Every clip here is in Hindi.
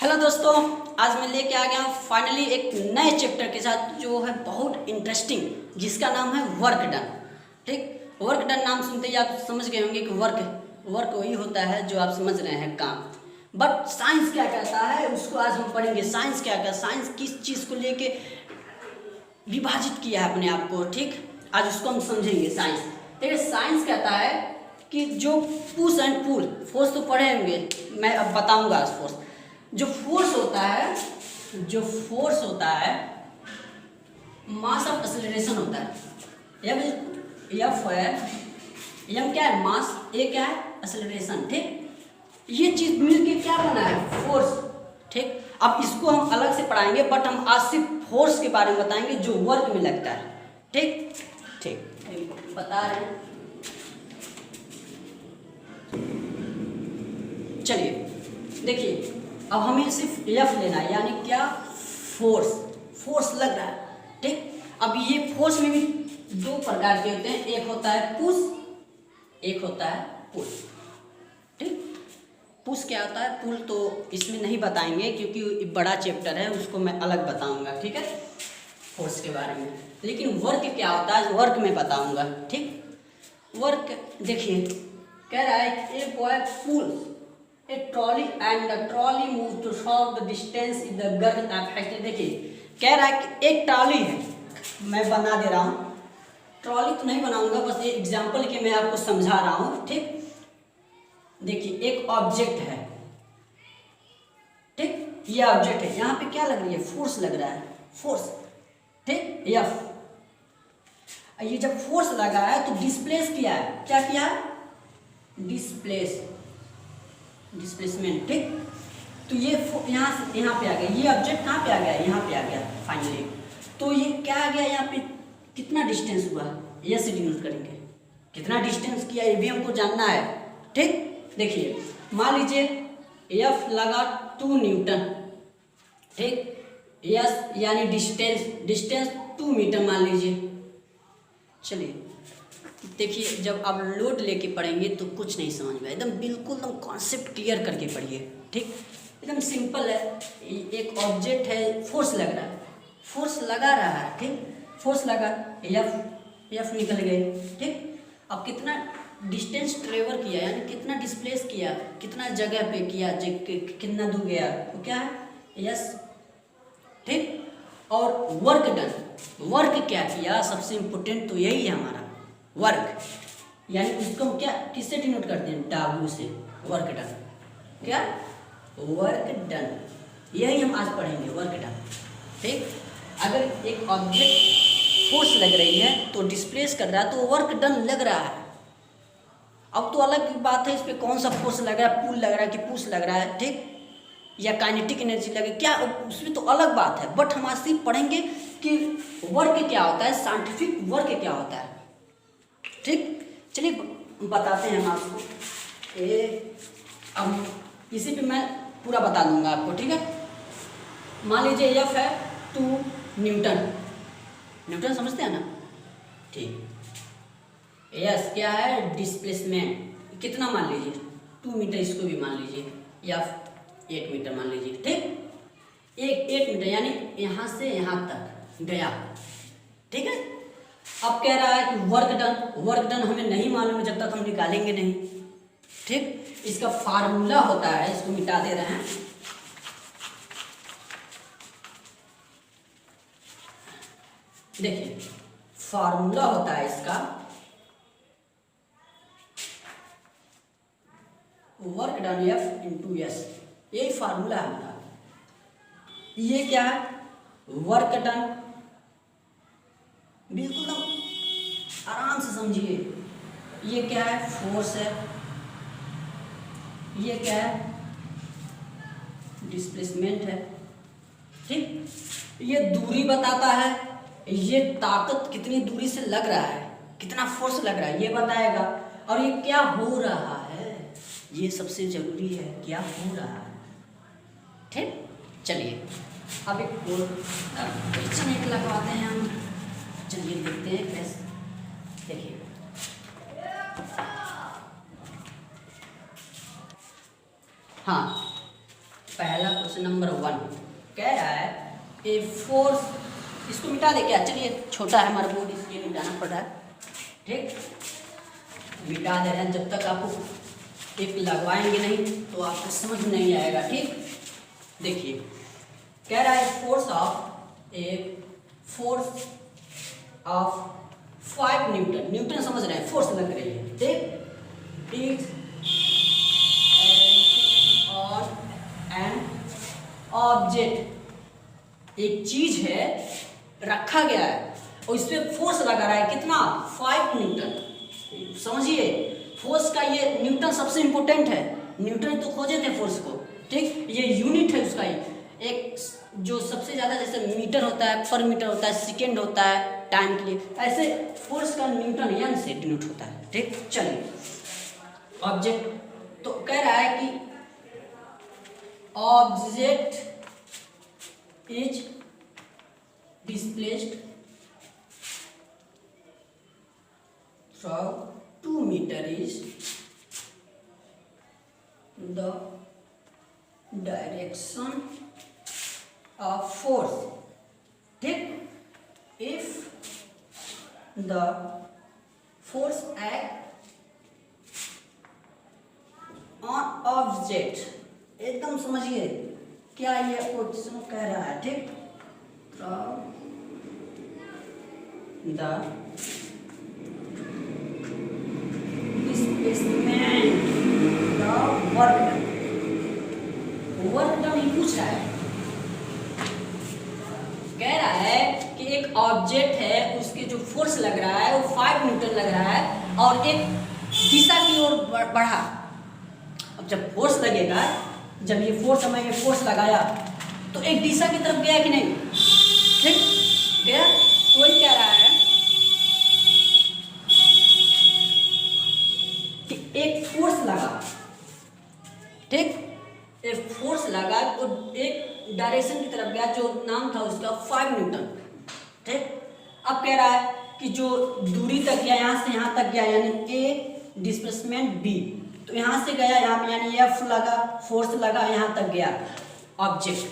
हेलो दोस्तों, आज मैं लेके आ गया हूँ फाइनली एक नए चैप्टर के साथ जो है बहुत इंटरेस्टिंग, जिसका नाम है वर्क डन। ठीक, वर्क डन नाम सुनते ही आप समझ गए होंगे कि वर्क वही होता है जो आप समझ रहे हैं, काम। बट साइंस क्या कहता है उसको आज हम पढ़ेंगे। साइंस क्या कहता है, साइंस किस चीज़ को लेके विभाजित किया है अपने आप को। ठीक, आज उसको हम समझेंगे। साइंस देखिए, साइंस कहता है कि जो पुश एंड पुल, फोर्स तो पढ़े होंगे, मैं अब बताऊंगा फोर्स। जो फोर्स होता है मास ऑफ एक्सेलरेशन होता है। एफ है, एम क्या है, मास, ए क्या है, एक्सेलरेशन। ठीक, ये चीज मिलके क्या बना है, फोर्स। ठीक, अब इसको हम अलग से पढ़ाएंगे, बट हम आज सिर्फ फोर्स के बारे में बताएंगे जो वर्क में लगता है। ठीक ठीक बता रहे हैं। चलिए देखिए, अब हमें सिर्फ एफ लेना है, यानी क्या, फोर्स लग रहा है। ठीक, अब ये फोर्स में भी दो प्रकार के होते हैं, एक होता है पुश, एक होता है पुल। ठीक, पुश क्या होता है, पुल तो इसमें नहीं बताएंगे क्योंकि बड़ा चैप्टर है, उसको मैं अलग बताऊंगा। ठीक है, फोर्स के बारे में। लेकिन वर्क क्या होता है, वर्क में बताऊंगा। ठीक, वर्क देखिए, कह रहा है a boy pull a trolley and the trolley moved to solve the distance in the girl affected। देखिए, कह रहा है कि एक ट्रॉली है, मैं बना दे रहा हूँ, ट्रॉली तो नहीं बनाऊंगा, बस ये एग्जांपल के मैं आपको समझा रहा हूँ। ठीक, देखिए एक ऑब्जेक्ट है। ठीक, ये ऑब्जेक्ट है, यहाँ पे क्या लग रही है, फोर्स लग रहा है, फोर्स। ठीक, एफ। ये जब फोर्स लगा है तो डिस्प्लेस किया है, क्या किया है, डिस्प्लेसमेंट। ठीक, तो ये यहाँ से यहाँ पे आ गया, ये ऑब्जेक्ट कहाँ पे आ गया, यहाँ पे आ गया फाइनली। तो ये क्या आ गया, यहाँ पे कितना डिस्टेंस हुआ, ये से डिनोट करेंगे, कितना डिस्टेंस किया ये भी हमको जानना है। ठीक, देखिए मान लीजिए एफ लगा 2 न्यूटन। ठीक, यस यानी डिस्टेंस 2 मीटर मान लीजिए। चलिए देखिए, जब आप लोड लेके पढ़ेंगे तो कुछ नहीं समझ में, एकदम बिल्कुल एकदम कॉन्सेप्ट क्लियर करके पढ़िए। ठीक, एकदम सिंपल है। एक ऑब्जेक्ट है, फोर्स लग रहा है, फोर्स लगा रहा है। ठीक, फोर्स लगा, एफ निकल गए। ठीक, अब कितना डिस्टेंस ट्रेवल किया, यानी कितना डिस्प्लेस किया, कितना जगह पे किया, कितना दूर गया, वो क्या है, यस। ठीक, और वर्क डन, वर्क क्या किया, सबसे इम्पोर्टेंट तो यही है हमारा वर्क, यानी उसको हम क्या, किससे डिनोट करते हैं, W से, वर्क डन। क्या, वर्क डन, यही हम आज पढ़ेंगे, वर्क डन। ठीक, अगर एक ऑब्जेक्ट फोर्स लग रही है तो डिस्प्लेस कर रहा है तो वर्क डन लग रहा है। अब तो अलग बात है इस पर कौन सा फोर्स लग रहा है, पुल लग रहा है कि पुश लग रहा है। ठीक, या काइनेटिक एनर्जी लगे, क्या उसमें तो अलग बात है। बट हम आज सिर्फ पढ़ेंगे कि वर्क क्या होता है, साइंटिफिक वर्क क्या होता है। ठीक, चलिए बताते हैं हम आपको। अब इसी पे मैं पूरा बता दूंगा आपको। ठीक है, मान लीजिए एफ है 2 न्यूटन समझते हैं ना। ठीक, यस क्या है, डिस्प्लेसमेंट कितना मान लीजिए, 2 मीटर, इसको भी मान लीजिए, या 8 मीटर मान लीजिए। ठीक, 8 मीटर यानी यहाँ से यहाँ तक गया। ठीक है, अब कह रहा है कि वर्क डन हमें नहीं मालूम है, जब तक हम निकालेंगे नहीं। ठीक, इसका फार्मूला होता है, इसको मिटा दे रहे हैं। देखिए फार्मूला होता है इसका, work done F into S, यही फार्मूला है हमारा। ये क्या है, वर्क डन, बिल्कुल आराम से समझिए। ये क्या है, फोर्स है, ये क्या है, डिस्प्लेसमेंट है। ठीक, ये दूरी बताता है, ये ताकत कितनी दूरी से लग रहा है, कितना फोर्स लग रहा है ये बताएगा। और ये क्या हो रहा है, ये सबसे जरूरी है, क्या हो रहा है। ठीक, चलिए अब एक क्वेश्चन एक लगवाते हैं हम। चलिए देखते हैं कैसे। देखिए हाँ, पहला क्वेश्चन क्वेश्चन नंबर 1 कह रहा है ए फोर्स, इसको मिटा दे क्या, चलिए छोटा है हमारा बोर्ड इसलिए मिटाना पड़ रहा है, ठीक, मिटा दे रहे हैं। जब तक आपको एक लगवाएंगे नहीं तो आपको समझ नहीं आएगा, ठीक। देखिए कह रहा है फोर्स ऑफ 5 न्यूटन, न्यूटन समझ रहे हैं, फोर्स लग रही है, ठीक, इज ऑन एन ऑब्जेक्ट, एक चीज है रखा गया है और इस पर फोर्स लगा रहा है, कितना, 5 न्यूटन। समझिए फोर्स का ये न्यूटन सबसे इंपॉर्टेंट है, न्यूटन तो खोजे थे फोर्स को, ठीक, ये यूनिट है उसका ही, एक जो सबसे ज़्यादा जैसे मीटर होता है, पर मीटर होता है, सेकेंड होता है टाइम के लिए, ऐसे फोर्स का न्यूटन एन से डिनोट होता है, ठीक। चलिए ऑब्जेक्ट, तो कह रहा है कि object is displaced from 2 meter is the direction of force, ठीक, if the force act on object, एकदम समझिए क्या ये क्वेश्चन कह रहा है, ठीक, the वर्क डन ही पूछ रहा है, कह रहा है कि एक ऑब्जेक्ट है उसके जो फोर्स लग रहा है वो 5 न्यूटन लग रहा है और एक दिशा की ओर बढ़ा। अब जब फोर्स लगेगा, जब ये फोर्स हमें ये फोर्स लगाया तो एक दिशा की तरफ गया कि नहीं, ठीक, गया, तो वही कह रहा है कि एक फोर्स लगा, ठीक, एक फोर्स लगा तो एक डायरेक्शन की तरफ गया जो नाम था उसका 5 न्यूटन, ठीक। अब कह रहा है कि जो दूरी तक गया, यहाँ से यहाँ तक गया यानी ए, डिस्प्लेसमेंट बी, तो यहाँ से गया यहाँ पे यानी एफ लगा, फोर्स लगा, यहाँ तक गया, ऑब्जेक्ट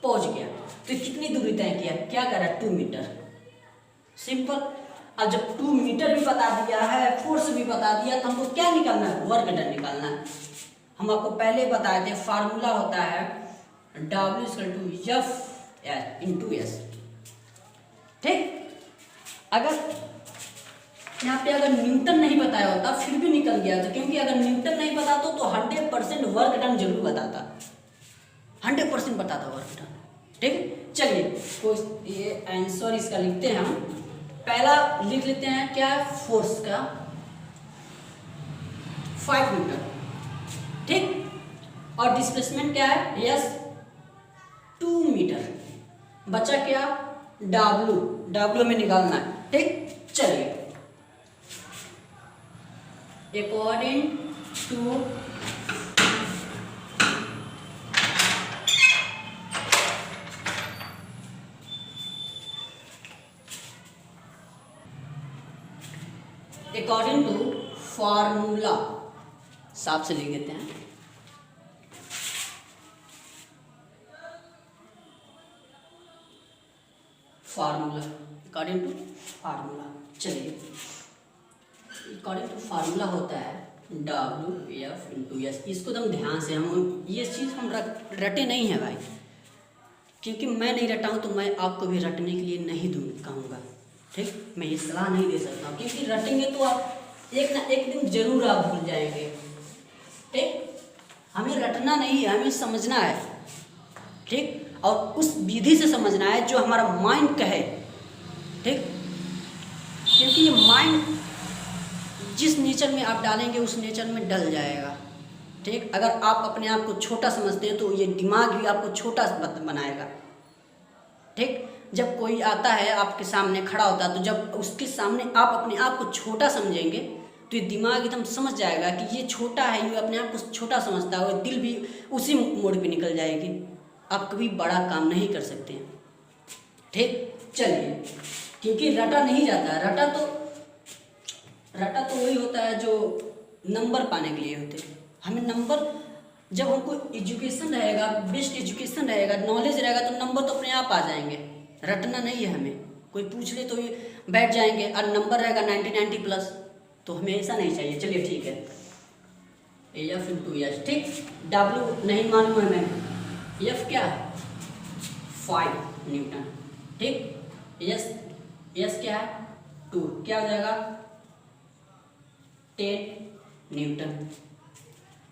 पहुँच गया, तो कितनी दूरी तय किया, क्या कर रहा है, 2 मीटर, सिंपल। अब जब 2 मीटर भी बता दिया है, फोर्स भी बता दिया, तो हमको क्या निकालना है, वर्क डन निकालना है। हम आपको पहले बताए थे फार्मूला होता है W=F/S, ठीक। अगर यहाँ पे अगर न्यूटन नहीं बताया होता फिर भी निकल गया था, क्योंकि अगर न्यूटन नहीं बताता तो 100% वर्क डन जरूर बताता, 100% बताता वर्क डन, ठीक। चलिए कोई ये आंसर इसका लिखते हैं, हम पहला लिख लेते हैं क्या, फोर्स का 5 न्यूटन, ठीक, और डिस्प्लेसमेंट क्या है, यस 2 मीटर, बचा क्या, W में निकालना है, ठीक। चलिए अकॉर्डिंग टू फार्मूला, साफ से लिख देते हैं, फार्मूला अकॉर्डिंग टू फार्मूला, चलिए अकॉर्डिंग टू फार्मूला होता है WF/S, इसको तो हम ध्यान से, हम ये चीज़ हम रटे नहीं है भाई, क्योंकि मैं नहीं रटा हूँ तो मैं आपको भी रटने के लिए नहीं कहूँगा, ठीक, मैं ये सलाह नहीं दे सकता हूँ, क्योंकि रटेंगे तो आप एक ना एक दिन जरूर आप भूल जाएंगे, ठीक। हमें रटना नहीं है, हमें समझना है, ठीक, और उस विधि से समझना है जो हमारा माइंड कहे, ठीक, क्योंकि ये माइंड जिस नेचर में आप डालेंगे उस नेचर में डल जाएगा, ठीक। अगर आप अपने आप को छोटा समझते हैं तो ये दिमाग भी आपको छोटा बनाएगा, ठीक। जब कोई आता है आपके सामने खड़ा होता है तो जब उसके सामने आप अपने आप को छोटा समझेंगे तो ये दिमाग एकदम समझ जाएगा कि ये छोटा है, ये अपने आप को छोटा समझता है, और दिल भी उसी मोड़ पे निकल जाएगी, आप कभी बड़ा काम नहीं कर सकते हैं, ठीक। चलिए क्योंकि रटा नहीं जाता है, रटा तो वही होता है जो नंबर पाने के लिए होते हैं, हमें नंबर जब हमको एजुकेशन रहेगा, बेस्ट एजुकेशन रहेगा, नॉलेज रहेगा, तो नंबर तो अपने आप आ जाएंगे। रटना नहीं है हमें, कोई पूछ ले तो ये बैठ जाएंगे। और नंबर रहेगा 90 प्लस, तो हमें ऐसा नहीं चाहिए। चलिए ठीक है, एफ इंटू एस, ठीक। डब्ल्यू नहीं मालूम है मैम, एफ क्या है 5 न्यूटन, ठीक। एस क्या है 2, क्या हो जाएगा 10 न्यूटन,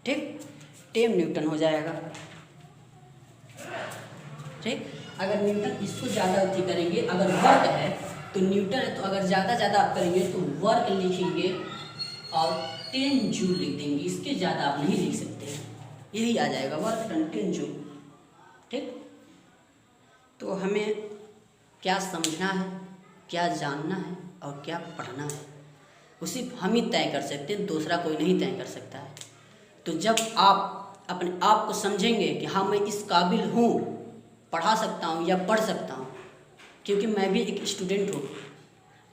ठीक। 10 न्यूटन हो जाएगा, ठीक। अगर न्यूटन इसको ज़्यादा अति करेंगे, अगर वर्क है तो न्यूटन है, तो अगर ज़्यादा आप करेंगे तो वर्क लिखेंगे और 10 जूल लिख देंगे, इसके ज़्यादा आप नहीं लिख सकते हैं, यही आ जाएगा वर्क डन 10 जूल, ठीक। तो हमें क्या समझना है, क्या जानना है और क्या पढ़ना है, वो सिर्फ हम ही तय कर सकते हैं, दूसरा कोई नहीं तय कर सकता है। तो जब आप अपने आप को समझेंगे कि हाँ मैं इस काबिल हूँ, पढ़ा सकता हूँ या पढ़ सकता हूँ, क्योंकि मैं भी एक स्टूडेंट हूँ,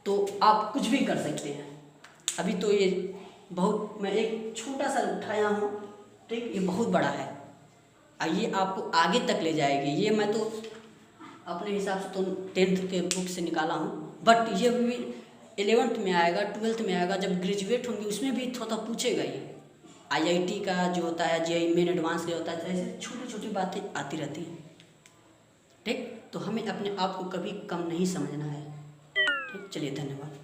तो आप कुछ भी कर सकते हैं। अभी तो ये बहुत, मैं एक छोटा सा उठाया हूँ, ठीक, ये बहुत बड़ा है और ये आपको आगे तक ले जाएगी। ये मैं तो अपने हिसाब से तो 10th के बुक से निकाला हूँ, बट ये भी 11th में आएगा, 12th में आएगा, जब ग्रेजुएट होंगे उसमें भी थोड़ा पूछेगा। ये IIT का जो होता है, JEE मेन एडवांस के होता है, ऐसे छोटी छोटी बातें आती रहती हैं, ठीक। तो हमें अपने आप को कभी कम नहीं समझना है, ठीक। चलिए धन्यवाद।